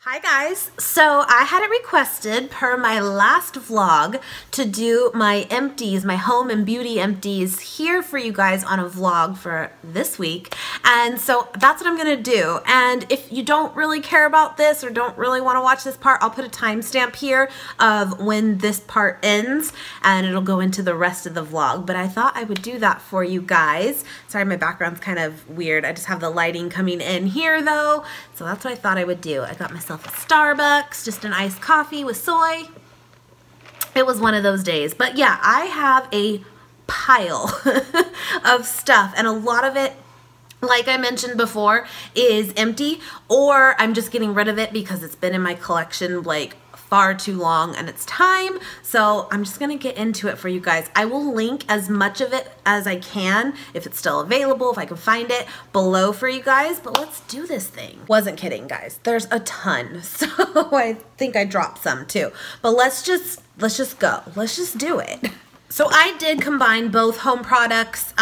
Hi guys, so I had it requested per my last vlog to do my empties, my home and beauty empties here for you guys on a vlog for this week. And so that's what I'm gonna do. And if you don't really care about this or don't really want to watch this part, I'll put a timestamp here of when this part ends and it'll go into the rest of the vlog. But I thought I would do that for you guys. Sorry, my background's kind of weird. I just have the lighting coming in here though. So that's what I thought I would do. I got myself a Starbucks, just an iced coffee with soy. It was one of those days. But yeah, I have a pile of stuff, and a lot of it, like I mentioned before, is empty, or I'm just getting rid of it because it's been in my collection like far too long and it's time. So I'm just gonna get into it for you guys. I will link as much of it as I can, if it's still available, if I can find it, below for you guys. But let's do this thing. Wasn't kidding, guys. There's a ton. So I think I dropped some too. But let's just go. Let's just do it. So I did combine both home products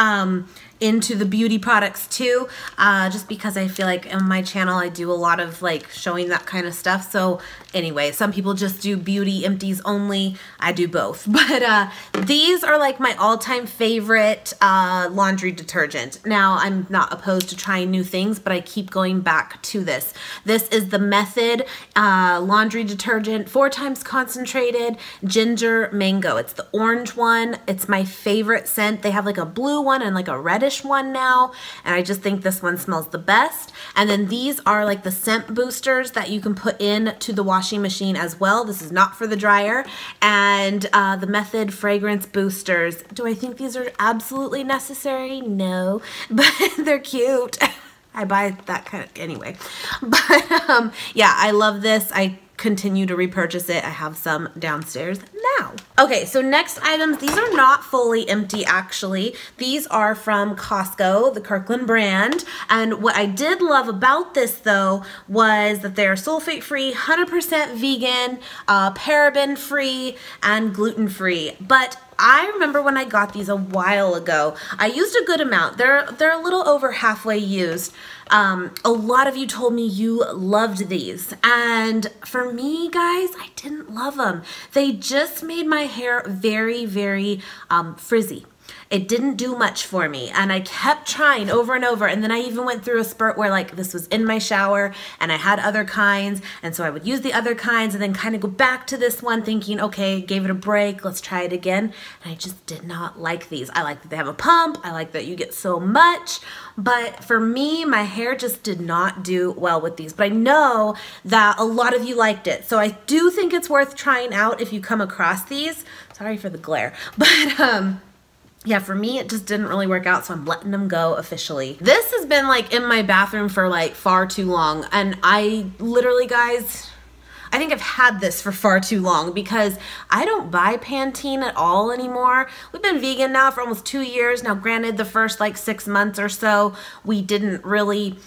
into the beauty products too, just because I feel like on my channel I do a lot of like showing that kind of stuff. So anyway, some people just do beauty empties only. I do both. But these are like my all-time favorite laundry detergent. Now, I'm not opposed to trying new things, but I keep going back to this. This is the Method laundry detergent, 4 times concentrated ginger mango. It's the orange one. It's my favorite scent. They have like a blue one and like a reddish one now, and I just think this one smells the best. And then these are like the scent boosters that you can put in to the washing machine as well. This is not for the dryer. And the Method fragrance boosters. Do I think these are absolutely necessary? No, but they're cute. I buy that kind of anyway. But yeah, I love this. I continue to repurchase it. I have some downstairs now. Okay, so next items, these are not fully empty actually. These are from Costco, the Kirkland brand. And what I did love about this though was that they are sulfate free, 100% vegan, paraben free, and gluten free. But I remember when I got these a while ago, I used a good amount. They're a little over halfway used. A lot of you told me you loved these. And for me, guys, I didn't love them. They just made my hair very, very frizzy. It didn't do much for me, and I kept trying over and over. And then I even went through a spurt where like this was in my shower and I had other kinds, and so I would use the other kinds and then kind of go back to this one thinking, okay, gave it a break, let's try it again. And I just did not like these. I like that they have a pump, I like that you get so much, but for me, my hair just did not do well with these. But I know that a lot of you liked it, so I do think it's worth trying out if you come across these. Sorry for the glare, but yeah, for me, it just didn't really work out, so I'm letting them go officially. This has been like in my bathroom for like far too long, and I literally, guys, I think I've had this for far too long because I don't buy Pantene at all anymore. We've been vegan now for almost 2 years. Now, granted, the first like 6 months or so, we didn't really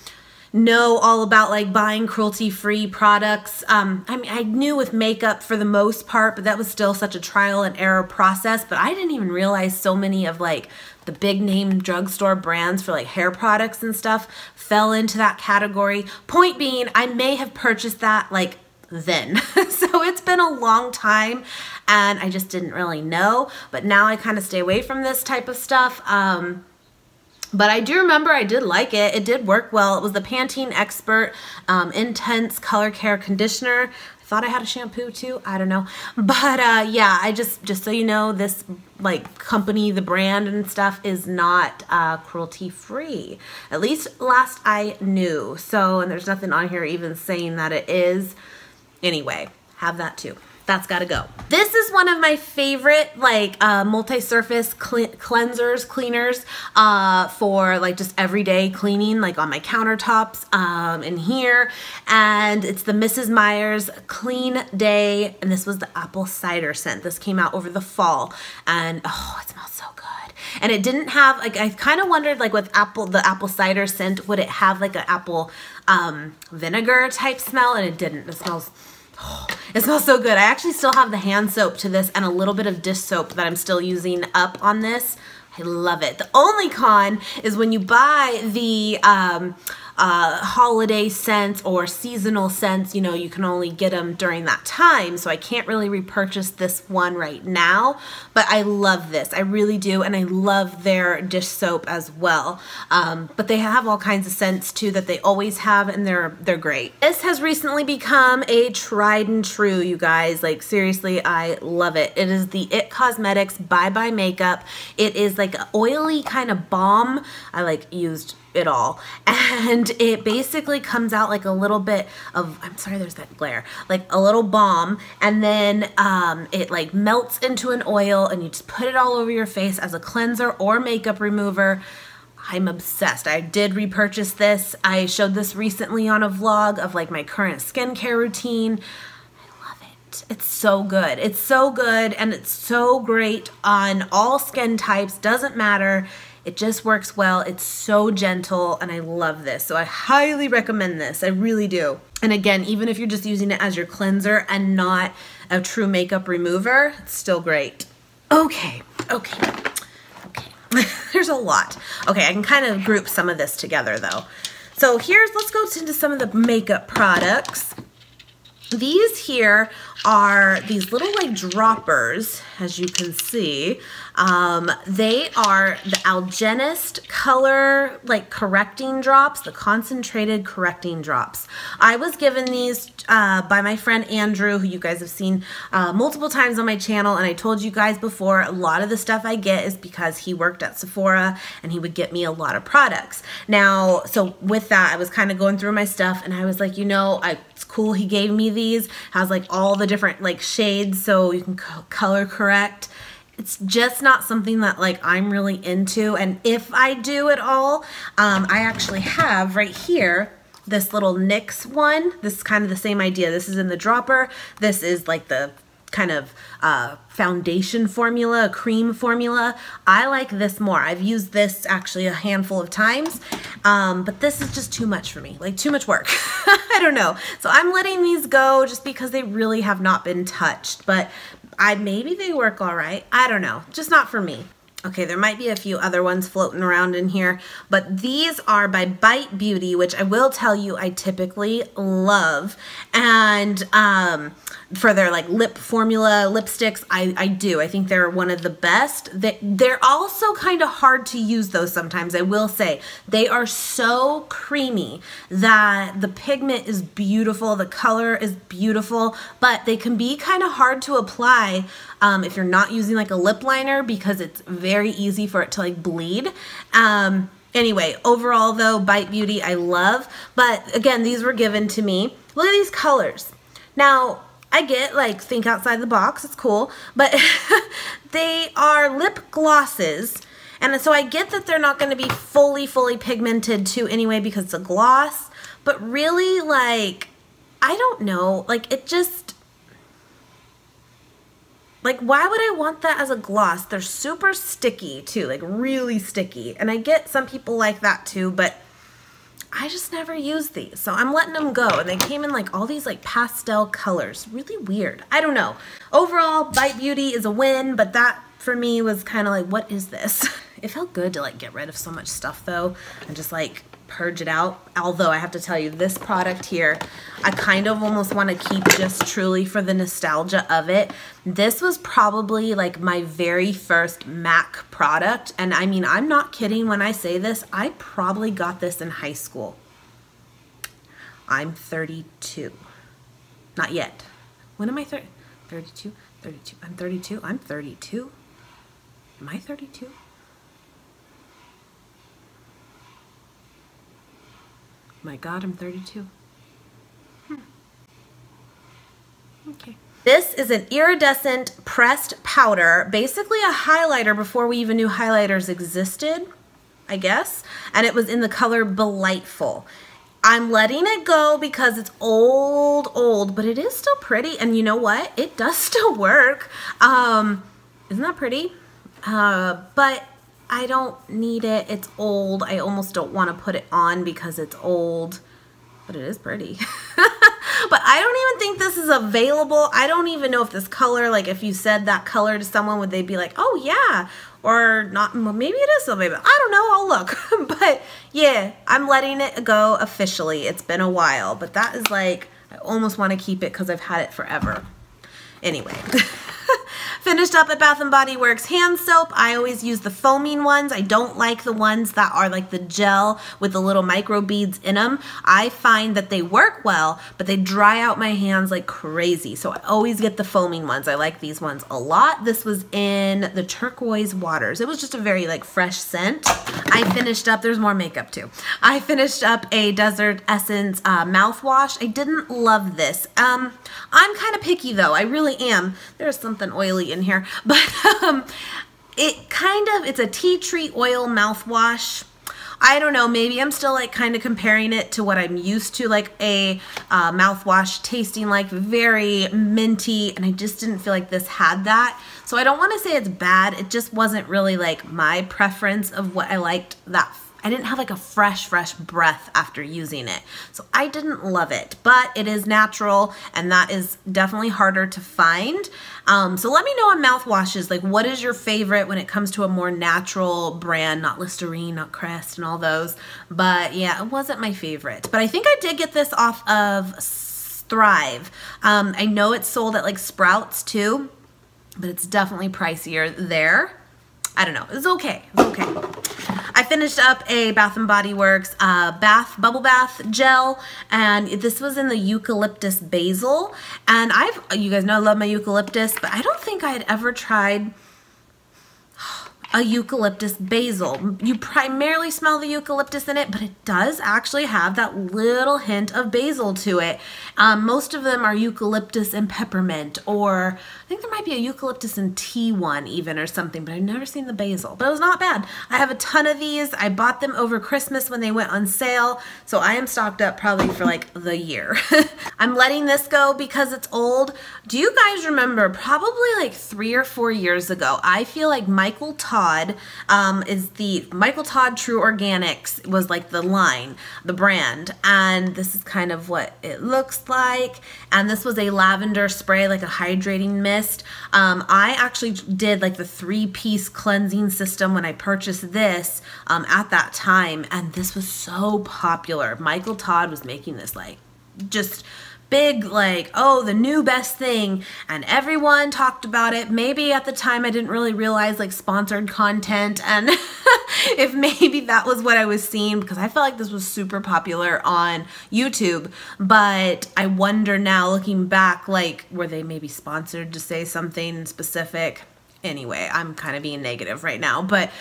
know all about like buying cruelty-free products. I mean, I knew with makeup for the most part, but that was still such a trial and error process. But I didn't even realize so many of like the big name drugstore brands for like hair products and stuff fell into that category. Point being, I may have purchased that like then. So it's been a long time and I just didn't really know. But now I kind of stay away from this type of stuff. But I do remember I did like it. It did work well. It was the Pantene Expert Intense Color Care Conditioner. I thought I had a shampoo too. I don't know. But yeah, I just so you know, this like company, the brand and stuff is not cruelty free. At least last I knew. So, and there's nothing on here even saying that it is. Anyway, have that too. That's gotta go. This is one of my favorite like multi-surface cleansers, cleaners for like just everyday cleaning, like on my countertops in here. And it's the Mrs. Meyer's Clean Day, and this was the apple cider scent. This came out over the fall, and oh, it smells so good. And it didn't have like, I kind of wondered like with the apple cider scent, would it have like an apple vinegar type smell? And it didn't. It smells It smells so good. I actually still have the hand soap to this and a little bit of dish soap that I'm still using up on this. I love it. The only con is when you buy the holiday scents or seasonal scents, you know, you can only get them during that time. So I can't really repurchase this one right now, but I love this. I really do. And I love their dish soap as well. But they have all kinds of scents too that they always have, and they're great. This has recently become a tried and true, you guys. Like seriously, I love it. It is the It Cosmetics Bye Bye Makeup. It is like an oily kind of balm. I like used it all, and it basically comes out like a little bit of, I'm sorry there's that glare, like a little balm, and then it like melts into an oil, and you just put it all over your face as a cleanser or makeup remover. I'm obsessed. I did repurchase this. I showed this recently on a vlog of like my current skincare routine. I love it. It's so good. It's so good, and it's so great on all skin types. Doesn't matter. It just works well. It's so gentle, and I love this. So I highly recommend this. I really do. And again, even if you're just using it as your cleanser and not a true makeup remover, it's still great. Okay. There's a lot. Okay, I can kind of group some of this together though. So let's go into some of the makeup products. These here are these little like droppers, as you can see. They are the Algenist color like correcting drops, the concentrated correcting drops. I was given these by my friend Andrew, who you guys have seen multiple times on my channel, and I told you guys before, a lot of the stuff I get is because he worked at Sephora and he would get me a lot of products. Now, so with that, I was kind of going through my stuff, and I was like, you know, it's cool he gave me these. Has like all the different like shades so you can color correct. It's just not something that like I'm really into, and if I do at all, I actually have right here this little NYX one. This is kind of the same idea. This is in the dropper. This is like the kind of foundation formula, cream formula. I like this more. I've used this actually a handful of times, but this is just too much for me, like too much work. I don't know. So I'm letting these go just because they really have not been touched, but maybe they work all right. I don't know, just not for me. Okay, there might be a few other ones floating around in here, but these are by Bite Beauty, which I will tell you I typically love. And for their like lip formula lipsticks, I do. I think they're one of the best. They're also kind of hard to use though sometimes, I will say. They are so creamy that the pigment is beautiful, the color is beautiful, but they can be kind of hard to apply if you're not using like a lip liner, because it's very easy for it to like bleed. Anyway, overall though, Bite Beauty I love, but again, these were given to me. Look at these colors. Now, I get like think outside the box, it's cool, but they are lip glosses. And so I get that they're not going to be fully pigmented too anyway because it's a gloss, but really like, I don't know, like it just, like, why would I want that as a gloss? They're super sticky too, like really sticky. And I get some people like that too, but I just never use these. So I'm letting them go. And they came in like all these like pastel colors. Really weird. I don't know. Overall, Bite Beauty is a win, but that for me was kind of like, what is this? It felt good to like get rid of so much stuff though and just like purge it out. Although I have to tell you, this product here, I kind of almost want to keep just truly for the nostalgia of it. This was probably like my very first MAC product. And I mean, I'm not kidding when I say this. I probably got this in high school. I'm 32. Not yet. When am I 32? 32. I'm 32. I'm 32. Am I 32? My God, I'm 32. Okay. This is an iridescent pressed powder, basically a highlighter before we even knew highlighters existed, I guess. And it was in the color Delightful. I'm letting it go because it's old, but it is still pretty. And you know what? It does still work. Isn't that pretty? But I don't need it. It's old. I almost don't want to put it on because it's old, but it is pretty. But I don't even think this is available. I don't even know if this color, like if you said that color to someone, would they be like, oh yeah, or not? Maybe it is available. I don't know, I'll look. But yeah, I'm letting it go officially. It's been a while, but that is like, I almost want to keep it because I've had it forever. Anyway. Finished up at Bath & Body Works hand soap. I always use the foaming ones. I don't like the ones that are like the gel with the little micro beads in them. I find that they work well, but they dry out my hands like crazy. So I always get the foaming ones. I like these ones a lot. This was in the turquoise waters. It was just a very like fresh scent. I finished up, there's more makeup too. I finished up a Desert Essence mouthwash. I didn't love this. I'm kind of picky though. I really am. There's something oily in here, but it's a tea tree oil mouthwash. I don't know, maybe I'm still like kind of comparing it to what I'm used to, like a mouthwash tasting like very minty, and I just didn't feel like this had that. So I don't want to say it's bad, it just wasn't really like my preference of what I liked. That I didn't have like a fresh breath after using it. So I didn't love it, but it is natural and that is definitely harder to find. So let me know on mouthwashes, like what is your favorite when it comes to a more natural brand, not Listerine, not Crest and all those. But yeah, it wasn't my favorite. But I think I did get this off of Thrive. I know it's sold at like Sprouts too, but it's definitely pricier there. I don't know. It's okay. It's okay. I finished up a Bath & Body Works bubble bath gel, and this was in the eucalyptus basil. And you guys know I love my eucalyptus, but I don't think I had ever tried a eucalyptus basil. You primarily smell the eucalyptus in it, but it does actually have that little hint of basil to it. Most of them are eucalyptus and peppermint, or I think there might be a eucalyptus and tea one even or something, but I've never seen the basil. But it was not bad. I have a ton of these. I bought them over Christmas when they went on sale, so I am stocked up probably for like the year. I'm letting this go because it's old. Do you guys remember probably like 3 or 4 years ago, I feel like Michael Todd is the Michael Todd True Organics was like the line, the brand, and this is kind of what it looks like. And this was a lavender spray, like a hydrating mist. I actually did like the 3-piece cleansing system when I purchased this at that time, and this was so popular. Michael Todd was making this like just big, like, oh, the new best thing, and everyone talked about it. Maybe at the time I didn't really realize like sponsored content, and if maybe that was what I was seeing, because I felt like this was super popular on YouTube. But I wonder now, looking back, like, were they maybe sponsored to say something specific? Anyway, I'm kind of being negative right now, but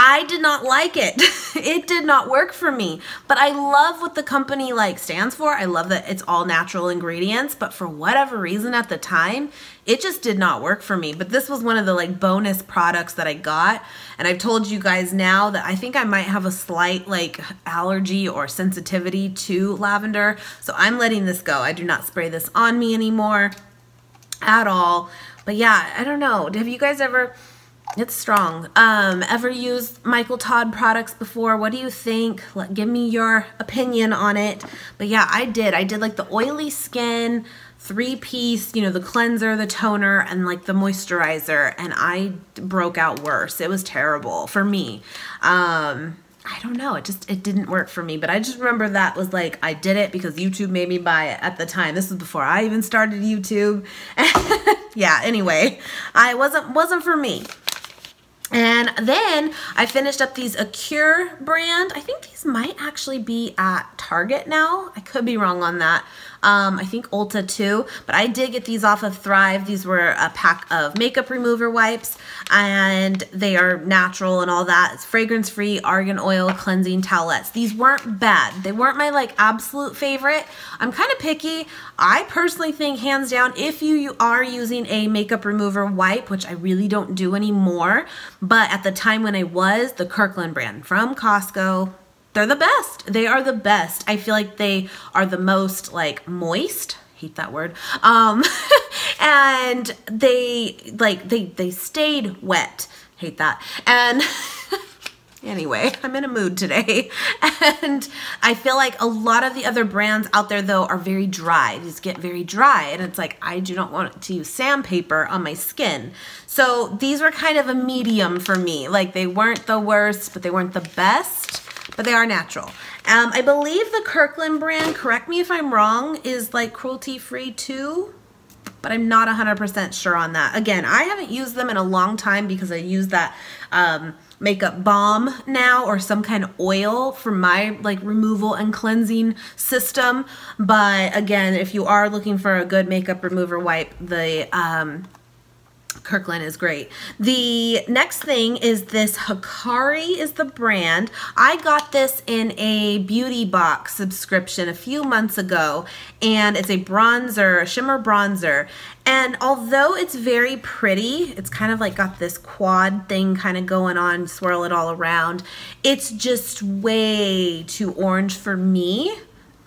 I did not like it. It did not work for me, but I love what the company like stands for. I love that it's all natural ingredients, but for whatever reason at the time, it just did not work for me. But this was one of the like bonus products that I got, and I've told you guys now that I think I might have a slight like allergy or sensitivity to lavender, so I'm letting this go. I do not spray this on me anymore at all. But yeah, I don't know. Have you guys ever... It's strong. Ever used Michael Todd products before? What do you think? Give me your opinion on it. But yeah, I did like the oily skin 3-piece, you know, the cleanser, the toner, and like the moisturizer, and I broke out worse. It was terrible for me. I don't know, it didn't work for me, but I just remember that was like, I did it because YouTube made me buy it at the time. This was before I even started YouTube. Yeah, anyway, it wasn't for me. And then I finished up these Acure brand. I think these might actually be at Target now. I could be wrong on that. I think Ulta too, but I did get these off of Thrive. These were a pack of makeup remover wipes, and they are natural and all that. It's fragrance-free, argan oil cleansing towelettes. These weren't bad. They weren't my like absolute favorite. I'm kind of picky. I personally think hands down, if you are using a makeup remover wipe, which I really don't do anymore, but at the time when I was, the Kirkland brand from Costco, they're the best. They are the best. I feel like they are the most like moist. Hate that word. And they stayed wet. Hate that. And Anyway, I'm in a mood today. And I feel like a lot of the other brands out there though are very dry. These get very dry and it's like, I do not want to use sandpaper on my skin. So these were kind of a medium for me. Like they weren't the worst, but they weren't the best, but they are natural. I believe the Kirkland brand, correct me if I'm wrong, is like cruelty-free too, but I'm not 100% sure on that. Again, I haven't used them in a long time because I use that makeup balm now or some kind of oil for my like removal and cleansing system. But again, if you are looking for a good makeup remover wipe, the Kirkland is great. The next thing is this Hikari is the brand. I got this in a beauty box subscription a few months ago, and it's a bronzer, a shimmer bronzer. And although it's very pretty, it's kind of like got this quad thing kind of going on, swirl it all around. It's just way too orange for me.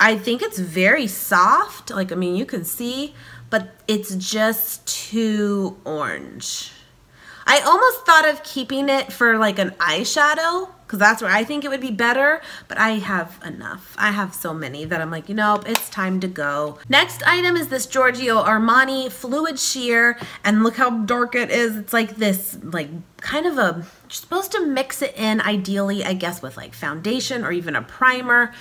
I think it's very soft. Like, I mean, you can see, but it's just too orange. I almost thought of keeping it for like an eyeshadow because that's where I think it would be better, but I have enough. I have so many that I'm like, you know, it's time to go. Next item is this Giorgio Armani Fluid Sheer, and look how dark it is. It's like this, like kind of a, you're supposed to mix it in ideally, I guess, with like foundation or even a primer.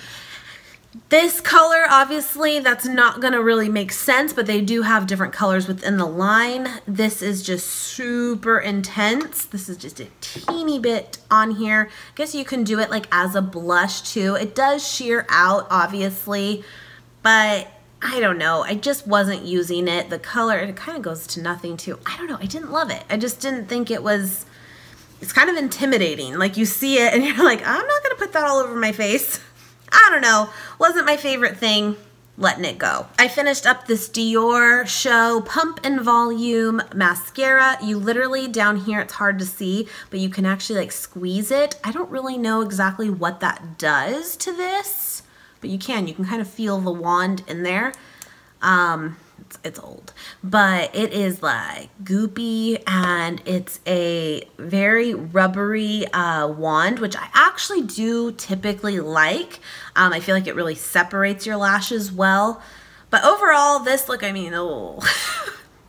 This color, obviously, that's not going to really make sense, but they do have different colors within the line. This is just super intense. This is just a teeny bit on here. I guess you can do it like as a blush too. It does sheer out, obviously, but I don't know. I just wasn't using it. The color, it kind of goes to nothing too. I don't know. I didn't love it. I just didn't think it was, it's kind of intimidating. Like you see it and you're like, I'm not going to put that all over my face. I don't know, wasn't my favorite thing, letting it go. I finished up this Dior Show Pump and Volume mascara. You literally, down here, it's hard to see, but you can actually like squeeze it. I don't really know exactly what that does to this, but you can kind of feel the wand in there. It's old, but it is like goopy and it's a very rubbery wand, which I actually do typically like. I feel like it really separates your lashes well, but overall this look, I mean, oh,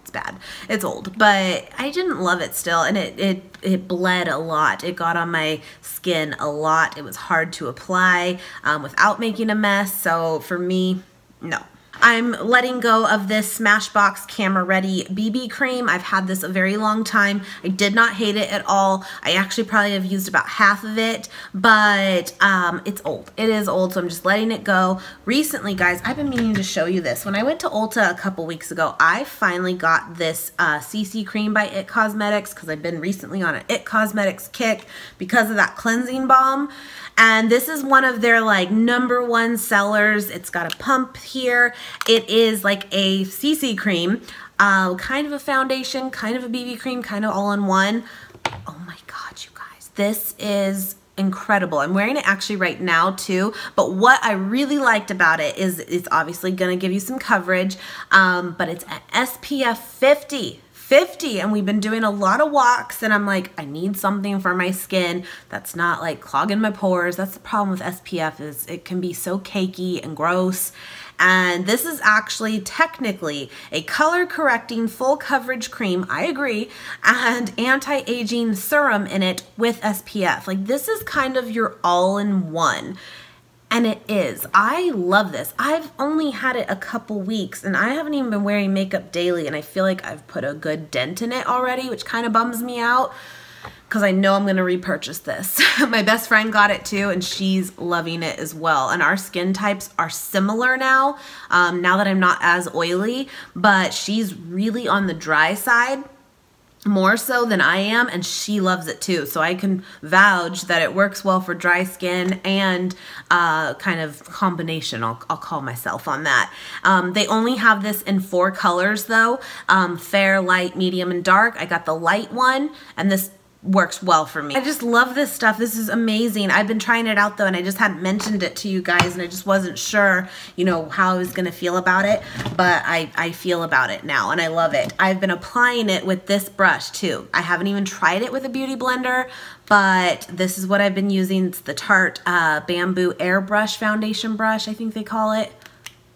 it's bad. It's old, but I didn't love it still, and it bled a lot. It got on my skin a lot. It was hard to apply without making a mess, so for me, no. I'm letting go of this Smashbox Camera Ready BB cream. I've had this a very long time. I did not hate it at all. I actually probably have used about half of it, but it's old. It is old, so I'm just letting it go. Recently, guys, I've been meaning to show you this. When I went to Ulta a couple weeks ago, I finally got this CC cream by IT Cosmetics because I've been recently on an IT Cosmetics kick because of that cleansing balm. And this is one of their like #1 sellers. It's got a pump here. It is like a CC cream, kind of a foundation, kind of a BB cream, kind of all in one. Oh my God, you guys, this is incredible. I'm wearing it actually right now too, but what I really liked about it is it's obviously gonna give you some coverage, but it's at SPF 50. And we've been doing a lot of walks, and I'm like, I need something for my skin that's not like clogging my pores. That's the problem with SPF, is it can be so cakey and gross. And this is actually technically a color correcting full coverage cream, I agree, and anti-aging serum in it with SPF. Like, this is kind of your all-in-one. And it is. I love this. I've only had it a couple weeks and I haven't even been wearing makeup daily, and I feel like I've put a good dent in it already, which kind of bums me out because I know I'm going to repurchase this. My best friend got it too, and she's loving it as well. And our skin types are similar now, now that I'm not as oily, but she's really on the dry side, more so than I am, and she loves it too. So I can vouch that it works well for dry skin and kind of combination, I'll call myself on that. They only have this in 4 colors though, fair, light, medium, and dark. I got the light one, and this works well for me. I just love this stuff. This is amazing. I've been trying it out though, and I just hadn't mentioned it to you guys, and I just wasn't sure, you know, how I was gonna feel about it, but I feel about it now, and I love it. I've been applying it with this brush too. I haven't even tried it with a beauty blender, but this is what I've been using. It's the Tarte Bamboo Airbrush Foundation Brush, I think they call it.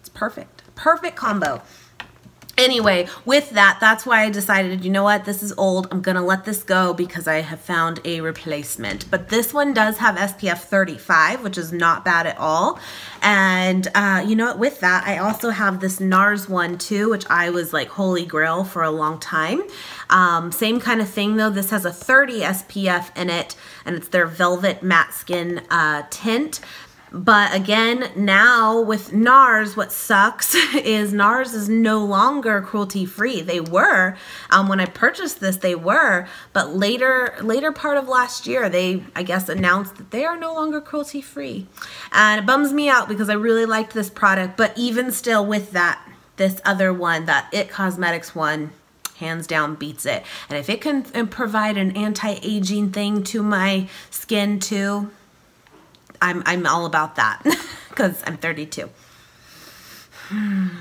It's perfect. Perfect combo. Anyway, with that, that's why I decided, you know what, this is old. I'm gonna let this go because I have found a replacement. But this one does have SPF 35, which is not bad at all. And you know what, with that, I also have this NARS one too, which I was like holy grail for a long time. Same kind of thing though. This has a 30 SPF in it, and it's their Velvet Matte Skin tint. But again, now with NARS, what sucks is NARS is no longer cruelty-free. They were, when I purchased this, they were, but later part of last year, they, I guess, announced that they are no longer cruelty-free. And it bums me out because I really liked this product, but even still with that, this other one, that IT Cosmetics one, hands down beats it. And if it can provide an anti-aging thing to my skin too, I'm all about that because I'm 32.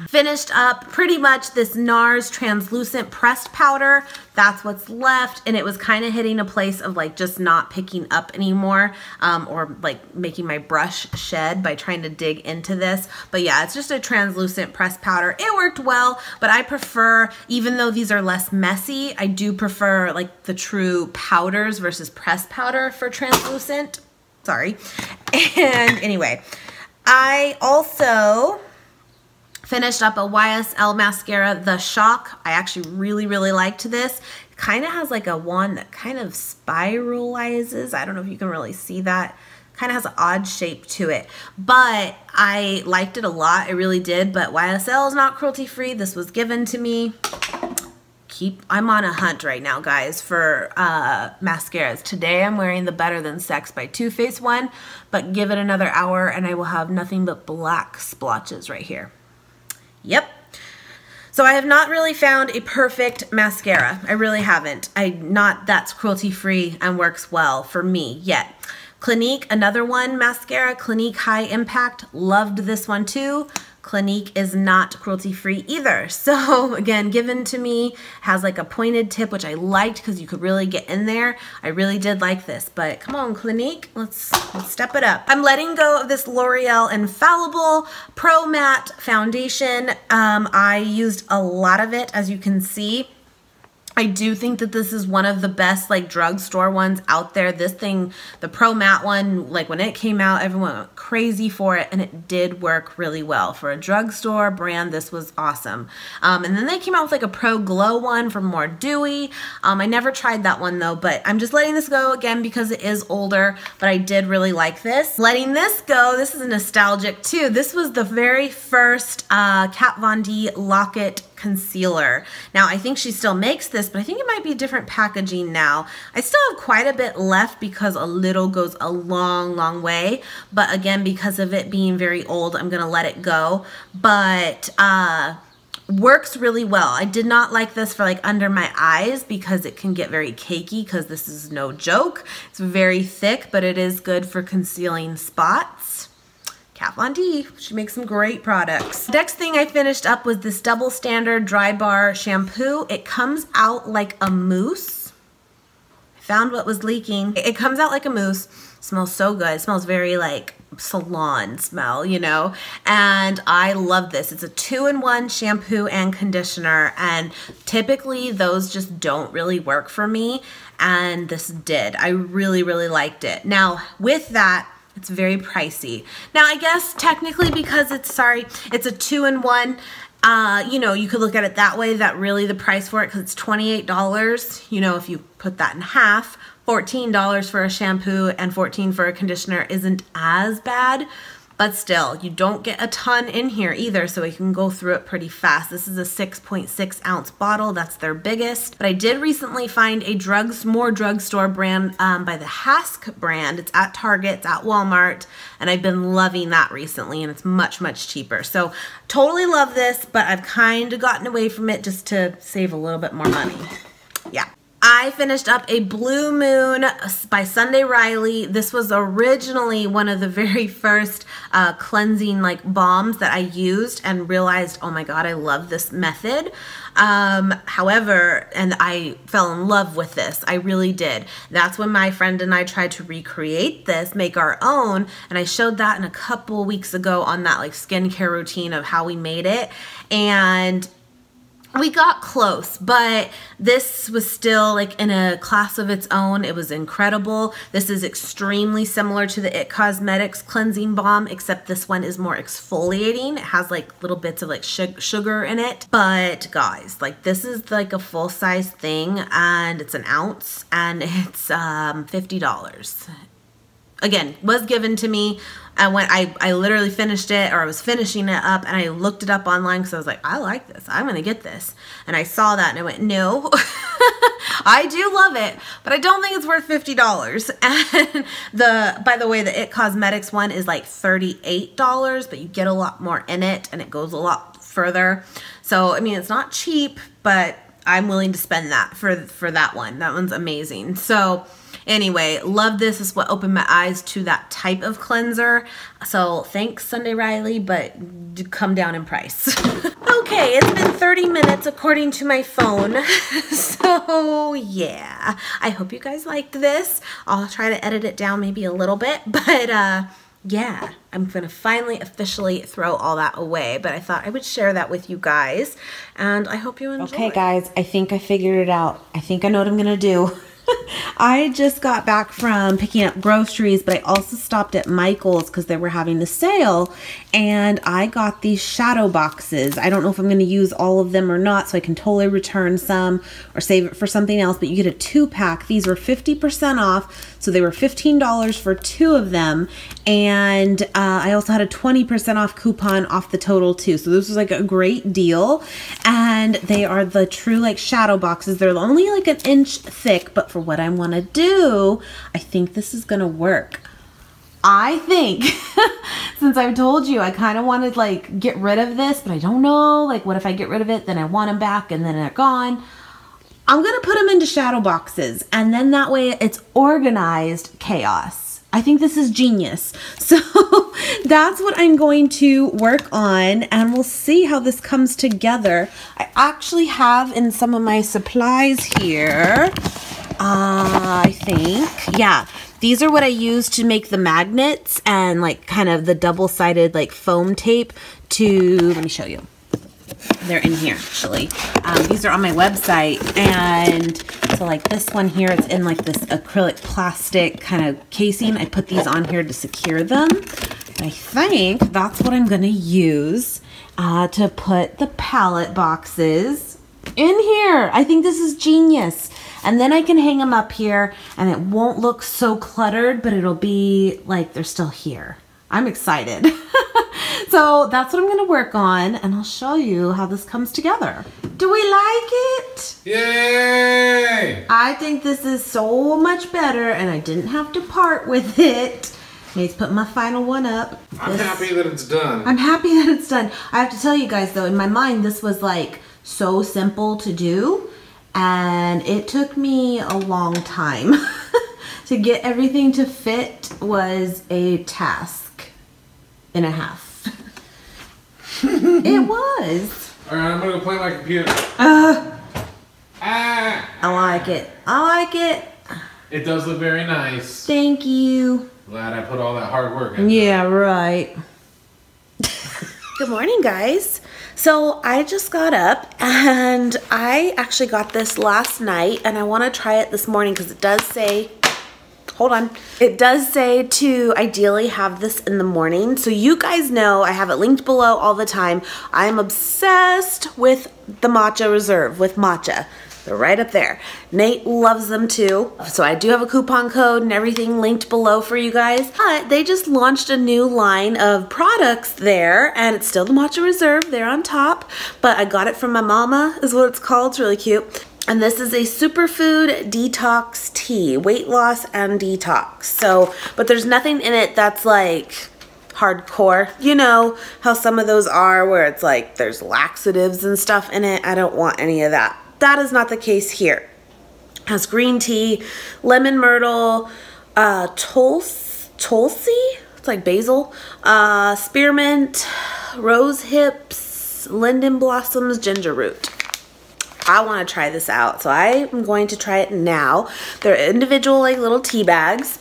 Finished up pretty much this NARS translucent pressed powder. That's what's left, and it was kind of hitting a place of like just not picking up anymore, or like making my brush shed by trying to dig into this. But yeah, it's just a translucent pressed powder. It worked well, but I prefer, even though these are less messy, I do prefer like the true powders versus pressed powder for translucent. Sorry. And anyway, I also finished up a YSL mascara, The Shock. I actually really liked this. It kind of has like a wand that kind of spiralizes. I don't know if you can really see that. Kind of has an odd shape to it, but I liked it a lot. I really did, but YSL is not cruelty free. This was given to me. I'm on a hunt right now, guys, for mascaras. Today I'm wearing the Better Than Sex by Too Faced one, but give it another hour and I will have nothing but black splotches right here. Yep. So I have not really found a perfect mascara. I really haven't. That's cruelty free and works well for me yet. Clinique, another one, mascara, Clinique High Impact. Loved this one too. Clinique is not cruelty-free either. So again, given to me, has like a pointed tip, which I liked because you could really get in there. I really did like this, but come on, Clinique, let's step it up. I'm letting go of this L'Oreal Infallible Pro Matte Foundation. I used a lot of it, as you can see. I do think that this is one of the best like drugstore ones out there. This thing, the Pro Matte one, like when it came out, everyone went crazy for it, and it did work really well. For a drugstore brand, this was awesome. And then they came out with like a Pro Glow one for more dewy. I never tried that one though, but I'm just letting this go again because it is older, but I did really like this. Letting this go, this is nostalgic too. This was the very first Kat Von D Lock-It concealer. Now I think she still makes this, but I think it might be different packaging now. I still have quite a bit left because a little goes a long way, but again, because of it being very old, I'm gonna let it go. But works really well. I did not like this for like under my eyes because it can get very cakey, because this is no joke. It's very thick, but it is good for concealing spots. Kat Von D, she makes some great products. Next thing I finished up was this Double Standard Dry Bar Shampoo. It comes out like a mousse. I found what was leaking. It comes out like a mousse. It smells so good. It smells very like salon smell, you know, and I love this. It's a 2-in-1 shampoo and conditioner, and typically those just don't really work for me, and this did. I really liked it. Now with that, it's very pricey. Now, I guess technically because it's a 2-in-1, you know, you could look at it that way, that really the price for it, because it's $28, you know, if you put that in half, $14 for a shampoo and $14 for a conditioner isn't as bad. But still, you don't get a ton in here either, so we can go through it pretty fast. This is a 6.6 ounce bottle. That's their biggest. But I did recently find a more drugstore brand by the Hask brand. It's at Target, it's at Walmart, and I've been loving that recently, and it's much cheaper. So totally love this, but I've kind of gotten away from it just to save a little bit more money. Yeah. I finished up a Blue Moon by Sunday Riley. This was originally one of the very first cleansing like balms that I used and realized, oh my God, I love this method. However, and I fell in love with this. I really did. That's when my friend and I tried to recreate this, make our own. And I showed that in a couple weeks ago on that like skincare routine of how we made it. And we got close, but this was still like in a class of its own. It was incredible. This is extremely similar to the IT Cosmetics cleansing balm, except this one is more exfoliating. It has like little bits of like sugar in it. But guys, like this is like a full size thing and it's an ounce and it's $50. Again, was given to me. And when I literally finished it, or I was finishing it up, and I looked it up online because I was like, I like this. I'm going to get this. And I saw that and I went, no. I do love it, but I don't think it's worth $50. And by the way, the IT Cosmetics one is like $38, but you get a lot more in it and it goes a lot further. So, I mean, it's not cheap, but I'm willing to spend that for that one. That one's amazing. So anyway, love this. This is what opened my eyes to that type of cleanser. So thanks, Sunday Riley, but do come down in price. Okay, it's been 30 minutes according to my phone. So yeah, I hope you guys liked this. I'll try to edit it down maybe a little bit, but yeah, I'm gonna finally officially throw all that away, but I thought I would share that with you guys, and I hope you enjoy. Okay guys, I think I figured it out. I think I know what I'm gonna do. I just got back from picking up groceries, but I also stopped at Michael's because they were having the sale, and I got these shadow boxes. I don't know if I'm going to use all of them or not, so I can totally return some or save it for something else, but you get a 2-pack. These were 50% off, so they were $15 for 2 of them, and I also had a 20% off coupon off the total too, so this was like a great deal. And they are the true like shadow boxes. They're only like an inch thick, but for what I want to do, I think this is gonna work. I think since I've told you I kind of want to like get rid of this, but I don't know, like what if I get rid of it, then I want them back and then they're gone. I'm gonna put them into shadow boxes, and then that way it's organized chaos. I think this is genius. So that's what I'm going to work on, and we'll see how this comes together. I actually have in some of my supplies here, I think, yeah, these are what I use to make the magnets and like kind of the double-sided like foam tape to, let me show you. They're in here actually. These are on my website, and so like this one here, it's in like this acrylic plastic kind of casing. I put these on here to secure them. I think that's what I'm gonna use to put the palette boxes in here. I think this is genius. And then I can hang them up here and it won't look so cluttered, but it'll be like they're still here. I'm excited. So that's what I'm gonna work on, and I'll show you how this comes together. Do we like it? Yay! I think this is so much better, and I didn't have to part with it. Let's put my final one up. I'm happy that it's done. I'm happy that it's done. I have to tell you guys though, in my mind, this was like so simple to do, and it took me a long time. To get everything to fit was a task and a half. It was. Alright, I'm gonna play my computer. I like it. I like it. It does look very nice. Thank you. Glad I put all that hard work in. Yeah, right. Good morning, guys. So I just got up, and I actually got this last night, and I want to try it this morning because it does say, hold on, it does say to ideally have this in the morning. So you guys know I have it linked below all the time. I'm obsessed with the Matcha Reserve with matcha. They're right up there. Nate loves them too. So I do have a coupon code and everything linked below for you guys. But they just launched a new line of products there, and it's still the Matcha Reserve there on top. But I got it from my mama is what it's called. It's really cute. And this is a superfood detox tea, weight loss and detox. So, but there's nothing in it that's like hardcore. You know how some of those are where it's like there's laxatives and stuff in it. I don't want any of that. That is not the case here. Has green tea, lemon myrtle, tulsi, it's like basil, spearmint, rose hips, linden blossoms, ginger root. I want to try this out, so I am going to try it now. They're individual like little tea bags.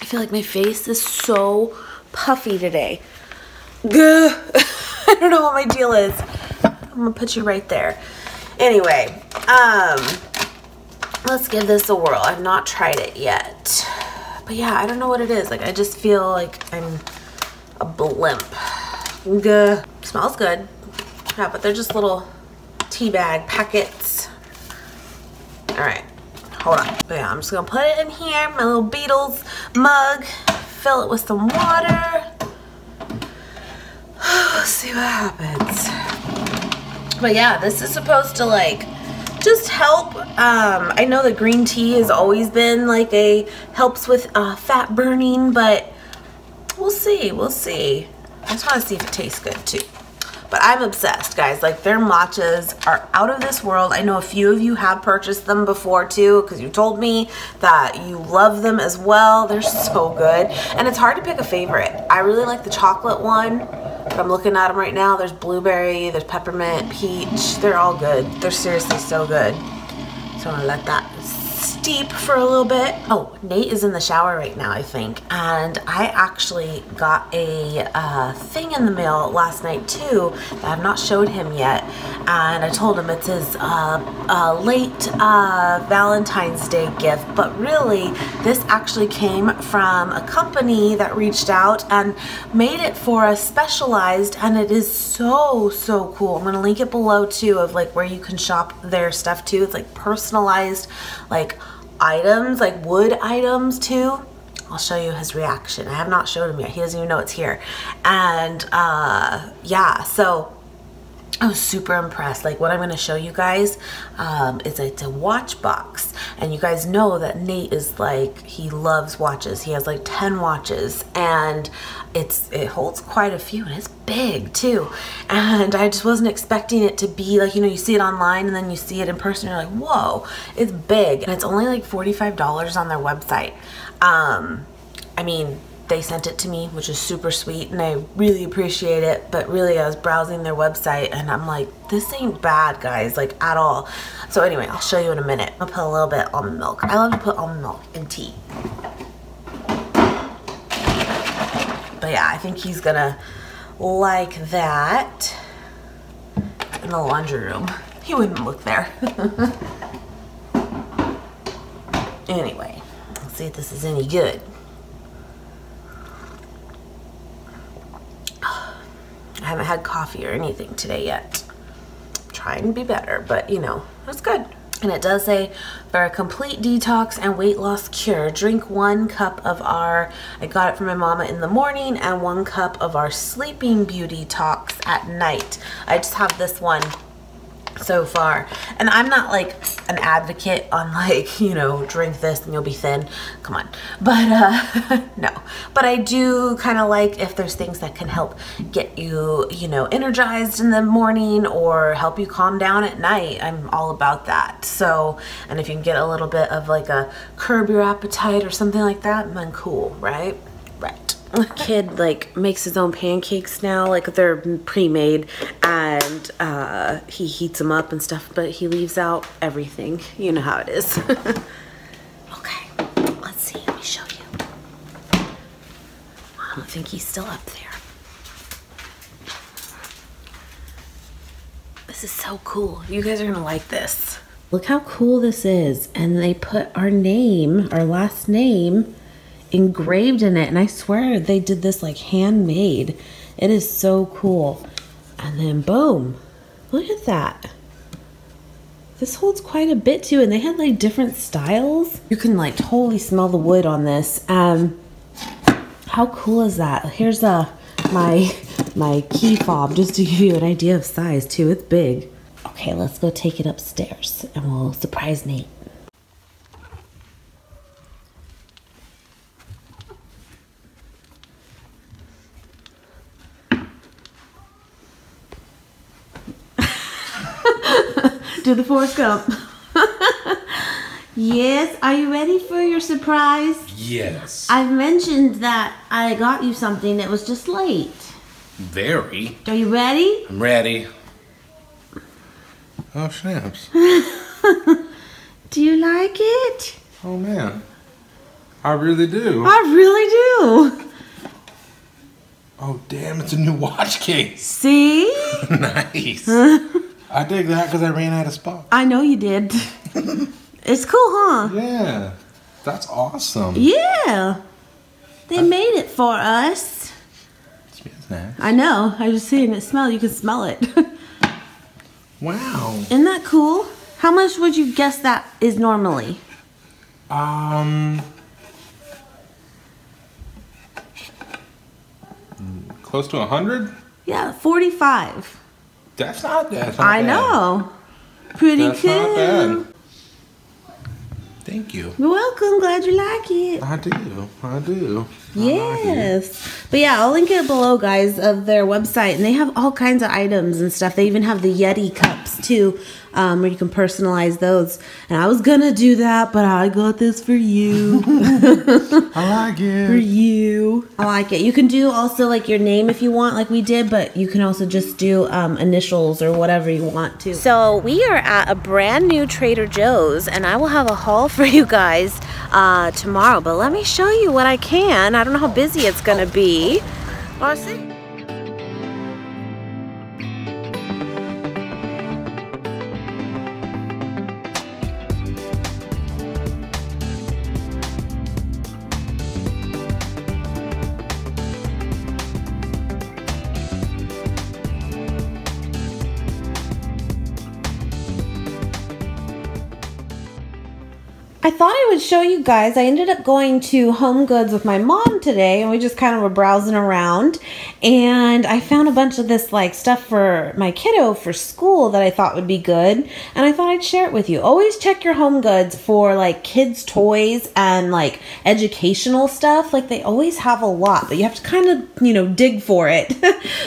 I feel like my face is so puffy today. Gah. I don't know what my deal is. I'm gonna put you right there. Anyway, let's give this a whirl. I've not tried it yet. But yeah, I don't know what it is. Like, I just feel like I'm a blimp. Gah. Smells good. Yeah, but they're just little tea bag packets. All right, hold on. But yeah, I'm just gonna put it in here, my little Beatles mug, fill it with some water. Let's see what happens. But yeah, this is supposed to like just help. I know that green tea has always been like helps with fat burning, but we'll see, we'll see. I just want to see if it tastes good too. But I'm obsessed, guys. Like, their matchas are out of this world. I know a few of you have purchased them before too, because you told me that you love them as well. They're so good. And it's hard to pick a favorite. I really like the chocolate one, but I'm looking at them right now. There's blueberry, there's peppermint, peach. They're all good. They're seriously so good. So I'm gonna let that steep for a little bit. Oh, Nate is in the shower right now, I think. And I actually got a thing in the mail last night too that I've not showed him yet. And I told him it's his late Valentine's Day gift. But really, this actually came from a company that reached out and made it for us specialized. And it is so, so cool. I'm gonna link it below too of like where you can shop their stuff too. It's like personalized, like items, like wood items too. I'll show you his reaction. I have not showed him yet. He doesn't even know it's here. And yeah, so I was super impressed. Like, what I'm going to show you guys is it's a watch box. And you guys know that Nate is like, he loves watches. He has like 10 watches, and it holds quite a few, and it's big too. And I just wasn't expecting it to be like, you know, you see it online and then you see it in person, you're like, whoa, it's big. And it's only like $45 on their website. I mean, they sent it to me, which is super sweet, and I really appreciate it. But really, I was browsing their website and I'm like, this ain't bad, guys, like at all. So anyway, I'll show you in a minute. I'll put a little bit almond milk. I love to put almond milk in tea. But yeah, I think he's gonna like that in the laundry room. He wouldn't look there. Anyway, let's see if this is any good. I haven't had coffee or anything today yet. I'm trying to be better, but you know, it's good. And it does say, for a complete detox and weight loss cure, drink 1 cup of our, I got it from my mama in the morning, and 1 cup of our Sleeping Beauty Tox at night. I just have this one so far, and I'm not like an advocate on like, you know, drink this and you'll be thin, come on, but no, but I do kind of like if there's things that can help get you, you know, energized in the morning or help you calm down at night. I'm all about that. So, and if you can get a little bit of like a curb your appetite or something like that, then cool, right? Right. Kid like makes his own pancakes now, like they're pre-made, and he heats them up and stuff, but he leaves out everything. You know how it is. Okay, let's see. Let me show you. I don't think he's still up there. This is so cool. You guys are gonna like this. Look how cool this is, and they put our name, our last name, engraved in it, and I swear they did this like handmade. It is so cool. And then boom, look at that. This holds quite a bit too, and they had like different styles. You can like totally smell the wood on this. How cool is that? Here's my key fob, just to give you an idea of size too. It's big. Okay, let's go take it upstairs and we'll surprise Nate. Do the Forrest Gump. Yes, are you ready for your surprise? Yes. I've mentioned that I got you something that was just late. Very. Are you ready? I'm ready. Oh, snaps. Do you like it? Oh, man. I really do. I really do. Oh, damn, it's a new watch case. See? Nice. I dig that because I ran out of spots. I know you did. It's cool, huh? Yeah. That's awesome. Yeah. They made it for us. It smells nice. I know. I was seeing it smell. You can smell it. Wow. Isn't that cool? How much would you guess that is normally? Close to 100? Yeah, 45. That's not bad. I know. Pretty That's cool. not bad. Thank you. You're welcome. Glad you like it. I do. I do. Yes. But yeah, I'll link it below, guys, of their website. And they have all kinds of items and stuff. They even have the Yeti cups, too, where you can personalize those. And I was going to do that, but I got this for you. I like it. For you. I like it. You can do also, like, your name if you want, like we did. But you can also just do initials or whatever you want to. So we are at a brand new Trader Joe's. And I will have a haul for you guys tomorrow. But let me show you what I can. I don't know how busy it's gonna be. Wanna see? I thought I would show you guys. I ended up going to Home Goods with my mom today, and we just kind of were browsing around, and I found a bunch of this like stuff for my kiddo for school that I thought would be good, and I thought I'd share it with you. Always check your Home Goods for like kids' toys and like educational stuff. Like they always have a lot, but you have to kind of, you know, dig for it.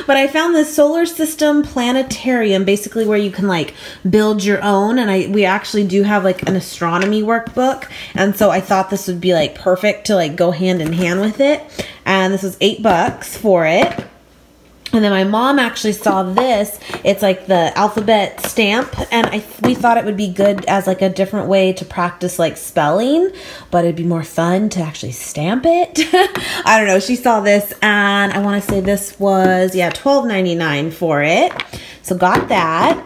But I found this solar system planetarium, basically where you can like build your own, and we actually do have like an astronomy workbook. And so I thought this would be like perfect to like go hand in hand with it. And this was $8 for it. And then my mom actually saw this. It's like the alphabet stamp, and we thought it would be good as like a different way to practice like spelling, but it'd be more fun to actually stamp it. I don't know. She saw this, and I want to say this was, yeah, $12.99 for it. So got that.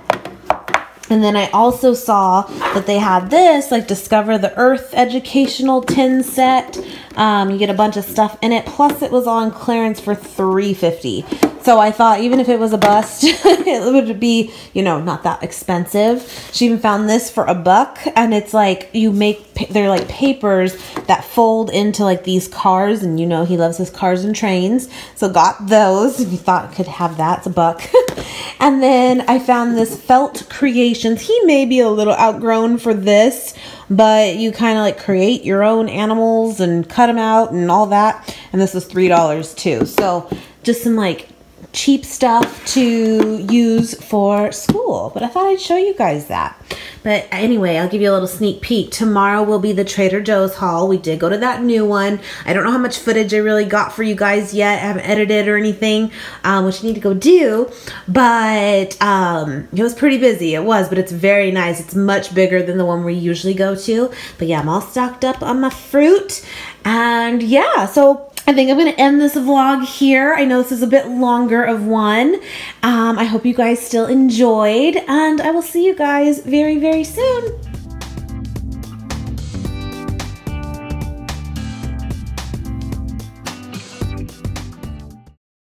And then I also saw that they had this, like Discover the Earth educational tin set. You get a bunch of stuff in it. Plus it was on clearance for $3.50. So I thought even if it was a bust, it would be, you know, not that expensive. She even found this for $1. And it's like they're like papers that fold into like these cars. And you know he loves his cars and trains. So got those. If you thought I could have that, it's $1. And then I found this felt creations. He may be a little outgrown for this, but you kind of like create your own animals and cut them out and all that. And this was $3 too. So just some like cheap stuff to use for school. But I thought I'd show you guys that. But anyway, I'll give you a little sneak peek. Tomorrow will be the Trader Joe's haul. We did go to that new one. I don't know how much footage I really got for you guys yet. I haven't edited or anything, which you need to go do. But it was pretty busy. It was, but it's very nice. It's much bigger than the one we usually go to. But yeah, I'm all stocked up on my fruit. And yeah, so I think I'm going to end this vlog here. I know this is a bit longer of one. I hope you guys still enjoyed, and I will see you guys very, very soon.